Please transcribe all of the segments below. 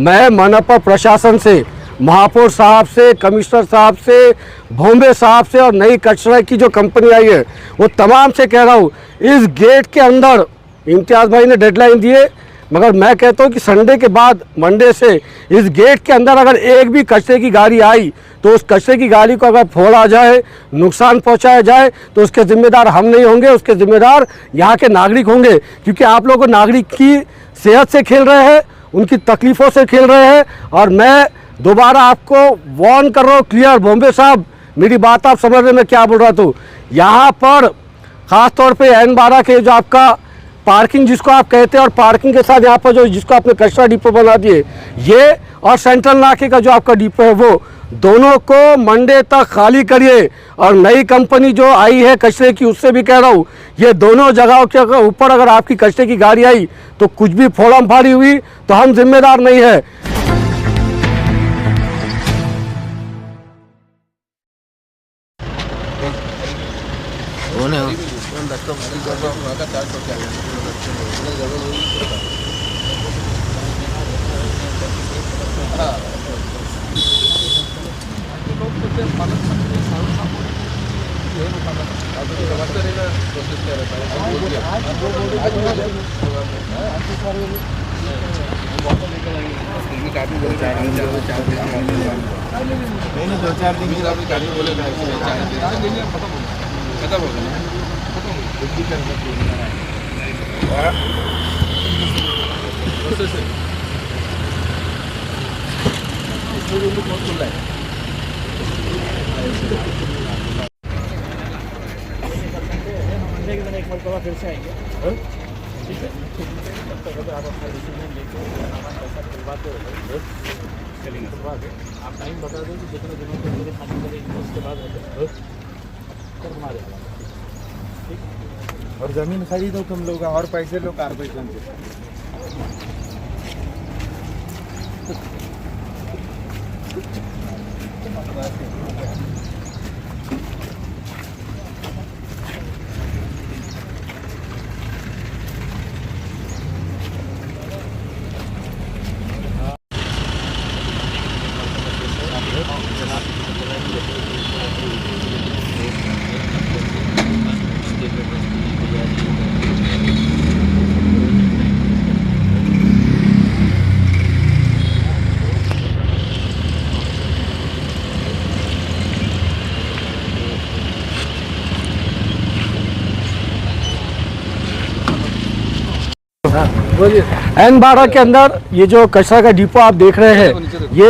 मैं मनपा प्रशासन से, महापौर साहब से, कमिश्नर साहब से, बॉम्बे साहब से और नई कचरा की जो कंपनी आई है वो तमाम से कह रहा हूँ, इस गेट के अंदर इम्तियाज़ भाई ने डेडलाइन दिए, मगर मैं कहता हूँ कि संडे के बाद मंडे से इस गेट के अंदर अगर एक भी कचरे की गाड़ी आई तो उस कचरे की गाड़ी को अगर फोड़ा जाए, नुकसान पहुंचाया जाए तो उसके ज़िम्मेदार हम नहीं होंगे, उसके ज़िम्मेदार यहाँ के नागरिक होंगे। क्योंकि आप लोगों को नागरिक की सेहत से खेल रहे हैं, उनकी तकलीफ़ों से खेल रहे हैं। और मैं दोबारा आपको वार्न कर रहा हूँ क्लियर, बॉम्बे साहब मेरी बात आप समझ रहे मैं क्या बोल रहा था। यहाँ पर ख़ास तौर पे N12 के जो आपका पार्किंग जिसको आप कहते हैं और पार्किंग के साथ यहाँ पर जो जिसको आपने कचरा डिपो बना दिए, ये और सेंट्रल नाके का जो आपका डिपो है वो दोनों को मंडे तक खाली करिए। और नई कंपनी जो आई है कचरे की उससे भी कह रहा हूँ, ये दोनों जगहों के ऊपर अगर आपकी कचरे की गाड़ी आई तो कुछ भी फोड़म फाड़ी हुई तो हम जिम्मेदार नहीं है। फिर से आएंगे, ठीक है। तब तक अगर आप अपना डिसीजन लेके पैसा खुलवाते हो चलेंगे, आप टाइम बता दो कि जितने दिनों के मेरे खाली करेंगे उसके बाद कर हमारे ठीक। और ज़मीन खरीदो तुम लोग और पैसे लो कारपोरेशन से। N12 के अंदर ये जो कचरा का डिपो आप देख रहे हैं ये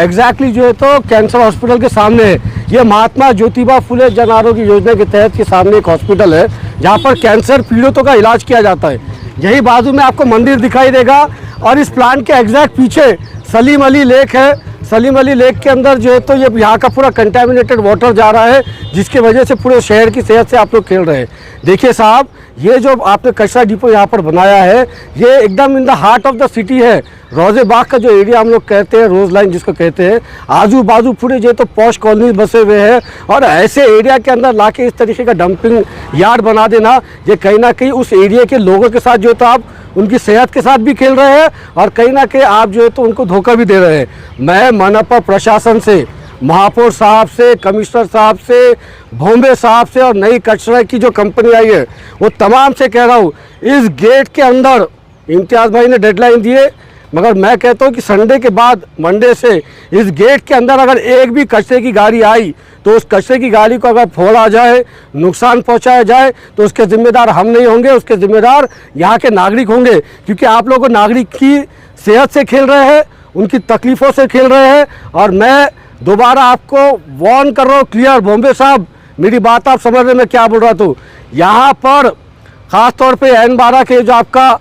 एग्जैक्टली जो है तो कैंसर हॉस्पिटल के सामने है। ये महात्मा ज्योतिबा फुले जन आरोग्य योजना के तहत के सामने एक हॉस्पिटल है जहाँ पर कैंसर पीड़ितों का इलाज किया जाता है। यही बाजू में आपको मंदिर दिखाई देगा और इस प्लांट के एग्जैक्ट पीछे सलीम अली लेक है। सलीम अली लेक के अंदर जो है तो ये यहाँ का पूरा कंटेमिनेटेड वाटर जा रहा है जिसकी वजह से पूरे शहर की सेहत से आप लोग खेल रहे हैं। देखिए साहब, ये जो आपने कचरा डिपो यहाँ पर बनाया है ये एकदम in the heart of the city है। रोजे बाग का जो एरिया हम लोग कहते हैं, रोज लाइन जिसको कहते हैं, आजू बाजू पूरे जो तो पॉश कॉलोनीज बसे हुए हैं और ऐसे एरिया के अंदर लाके इस तरीके का डंपिंग यार्ड बना देना, ये कहीं ना कहीं उस एरिया के लोगों के साथ जो तो आप उनकी सेहत के साथ भी खेल रहे हैं और कहीं ना कहीं आप जो है तो उनको धोखा भी दे रहे हैं। मैं मनपा प्रशासन से, महापौर साहब से, कमिश्नर साहब से, बॉम्बे साहब से और नई कचरा की जो कंपनी आई है वो तमाम से कह रहा हूँ, इस गेट के अंदर इम्तियाज़ भाई ने डेडलाइन दिए, मगर मैं कहता हूँ कि संडे के बाद मंडे से इस गेट के अंदर अगर एक भी कचरे की गाड़ी आई तो उस कचरे की गाड़ी को अगर फोड़ा जाए, नुकसान पहुंचाया जाए तो उसके ज़िम्मेदार हम नहीं होंगे, उसके ज़िम्मेदार यहाँ के नागरिक होंगे। क्योंकि आप लोगों को नागरिक की सेहत से खेल रहे हैं, उनकी तकलीफ़ों से खेल रहे हैं। और मैं दोबारा आपको वार्न कर रहा हूँ क्लियर, बॉम्बे साहब मेरी बात आप समझ रहे मैं क्या बोल रहा था। यहाँ पर ख़ास तौर पे N12 के जो आपका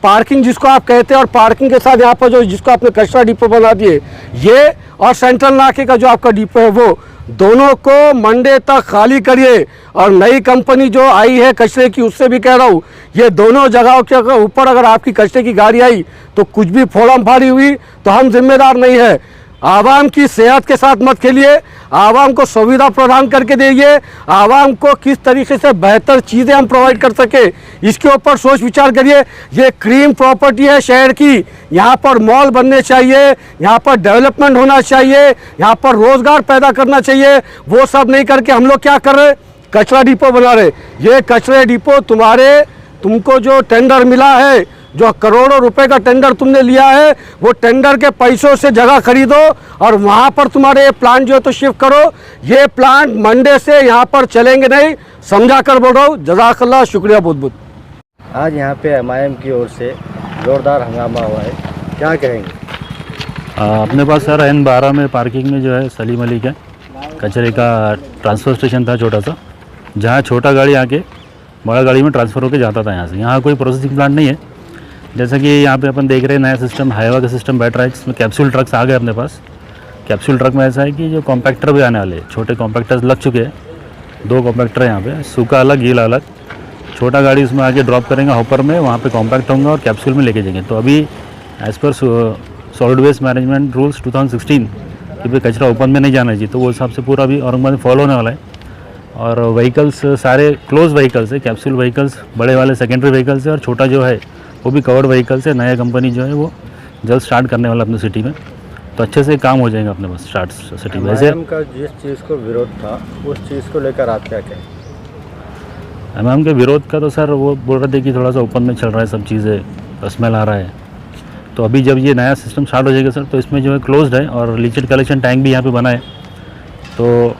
पार्किंग जिसको आप कहते हैं और पार्किंग के साथ यहाँ पर जो जिसको आपने कचरा डिपो बना दिए, ये और सेंट्रल नाके का जो आपका डिपो है वो दोनों को मंडे तक खाली करिए। और नई कंपनी जो आई है कचरे की उससे भी कह रहा हूँ, ये दोनों जगहों के ऊपर अगर आपकी कचरे की गाड़ी आई तो कुछ भी फोड़म फाड़ी हुई तो हम जिम्मेदार नहीं है। आवाम की सेहत के साथ मत खेलिए, आवाम को सुविधा प्रदान करके दीजिए, आवाम को किस तरीके से बेहतर चीज़ें हम प्रोवाइड कर सके इसके ऊपर सोच विचार करिए। ये क्रीम प्रॉपर्टी है शहर की, यहाँ पर मॉल बनने चाहिए, यहाँ पर डेवलपमेंट होना चाहिए, यहाँ पर रोज़गार पैदा करना चाहिए। वो सब नहीं करके हम लोग क्या कर रहे, कचरा डिपो बना रहे। ये कचरे डिपो तुमको जो टेंडर मिला है, जो करोड़ों रुपए का टेंडर तुमने लिया है, वो टेंडर के पैसों से जगह खरीदो और वहाँ पर तुम्हारे ये प्लांट जो है तो शिफ्ट करो। ये प्लांट मंडे से यहाँ पर चलेंगे नहीं, समझा कर बोल रहा हूँ। जज़ाकल्लाह, शुक्रिया बहुत बहुत। आज यहाँ पे एमआईएम की ओर से जोरदार हंगामा हुआ है, क्या कहेंगे? अपने पास सर N12 में पार्किंग में जो है सलीम अली का कचरे का ट्रांसफ़र स्टेशन था छोटा सा, जहाँ छोटा गाड़ी आके बड़ा गाड़ी में ट्रांसफ़र होकर जाता था यहाँ से। यहाँ कोई प्रोसेसिंग प्लांट नहीं है, जैसा कि यहाँ पे अपन देख रहे हैं नया सिस्टम हाईवा का सिस्टम बैठ रहा है, जिसमें कैप्सूल ट्रक्स आ गए अपने पास। कैप्सूल ट्रक में ऐसा है कि जो कॉम्पैक्टर भी आने वाले, छोटे कॉम्पैक्टर्स लग चुके हैं, 2 कॉम्पैक्टर हैं यहाँ पे, सूखा अलग गीला अलग। छोटा गाड़ी उसमें आके ड्रॉप करेंगे हॉपर में, वहाँ पे कॉम्पैक्ट होंगे और कैप्सूल में लेके जाएंगे। तो अभी as per solid waste management rules 2016 कि भाई कचरा ओपन में नहीं जाना चाहिए, तो वो हिसाब से पूरा अभी औरंगाबाद में फॉलो होने वाला है। और व्हीकल्स सारे क्लोज व्हीकल्स है, कैप्सूल व्हीकल्स बड़े वाले सेकेंडरी व्हीकल्स है, और छोटा जो है वो भी कवर्ड व्हीकल्स है। नया कंपनी जो है वो जल्द स्टार्ट करने वाला अपनी सिटी में, तो अच्छे से काम हो जाएगा अपने पास स्टार्ट सिटी में। वैसे एमआईएम का जिस चीज़ को विरोध था, उस चीज़ को लेकर आप क्या कहें? एमआईएम के विरोध का तो सर वो बोल रहे थे कि थोड़ा सा ओपन में चल रहा है सब चीज़ें, स्मेल आ रहा है। तो अभी जब ये नया सिस्टम स्टार्ट हो जाएगा सर, तो इसमें जो है क्लोज्ड है और लीचेड कलेक्शन टैंक भी यहाँ पे बना है, तो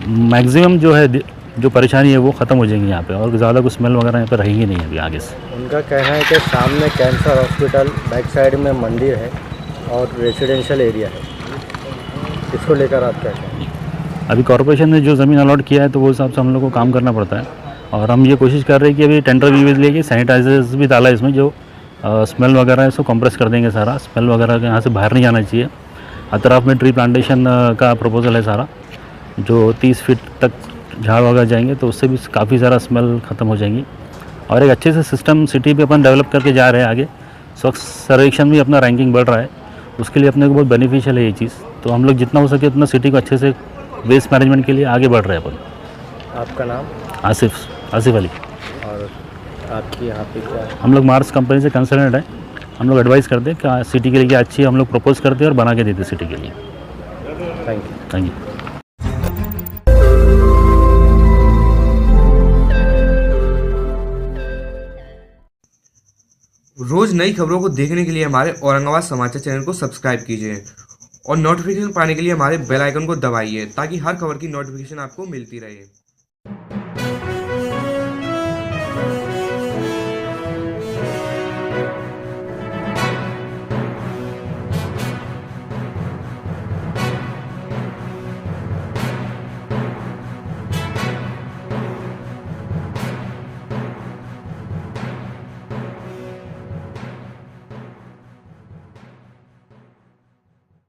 मैक्सिमम जो है जो परेशानी है वो ख़त्म हो जाएंगी यहाँ पे, और ज़्यादा कुछ स्मेल वगैरह यहाँ पे रहेंगी नहीं अभी आगे से। उनका कहना है कि सामने कैंसर हॉस्पिटल, बैक साइड में मंदिर है और रेजिडेंशियल एरिया है, इसको लेकर आप क्या कहें? अभी कॉर्पोरेशन ने जो ज़मीन अलॉट किया है तो वो हिसाब से हम लोग को काम करना पड़ता है, और हम ये कोशिश कर रहे हैं कि अभी टेंडर भी लेके सैनिटाइजर्स भी डाला है इसमें, जो स्मेल वगैरह है इसको कंप्रेस कर देंगे सारा, स्मेल वगैरह यहाँ से बाहर नहीं जाना चाहिए। अतराफ में ट्री प्लांटेशन का प्रपोजल है सारा, जो 30 फीट तक झाड़ वगैरह जाएंगे, तो उससे भी काफ़ी सारा स्मेल ख़त्म हो जाएंगी। और एक अच्छे से सिस्टम सिटी पे अपन डेवलप करके जा रहे हैं आगे। स्वच्छ सर्वेक्षण भी अपना रैंकिंग बढ़ रहा है, उसके लिए अपने को बहुत बेनिफिशियल है ये चीज़। तो हम लोग जितना हो सके उतना सिटी को अच्छे से वेस्ट मैनेजमेंट के लिए आगे बढ़ रहे हैं अपन। आपका नाम? आसिफ अली। और आपकी यहाँ पे क्या? हम लोग मार्स कंपनी से कंसल्टेंट है, हम लोग एडवाइस करते हैं कि सिटी के लिए क्या अच्छी है, हम लोग प्रपोज करते हैं और बना के देते हैं सिटी के लिए। Thank you. रोज नई खबरों को देखने के लिए हमारे औरंगाबाद समाचार चैनल को सब्सक्राइब कीजिए और नोटिफिकेशन पाने के लिए हमारे बेल आइकन को दबाइए, ताकि हर खबर की नोटिफिकेशन आपको मिलती रहे।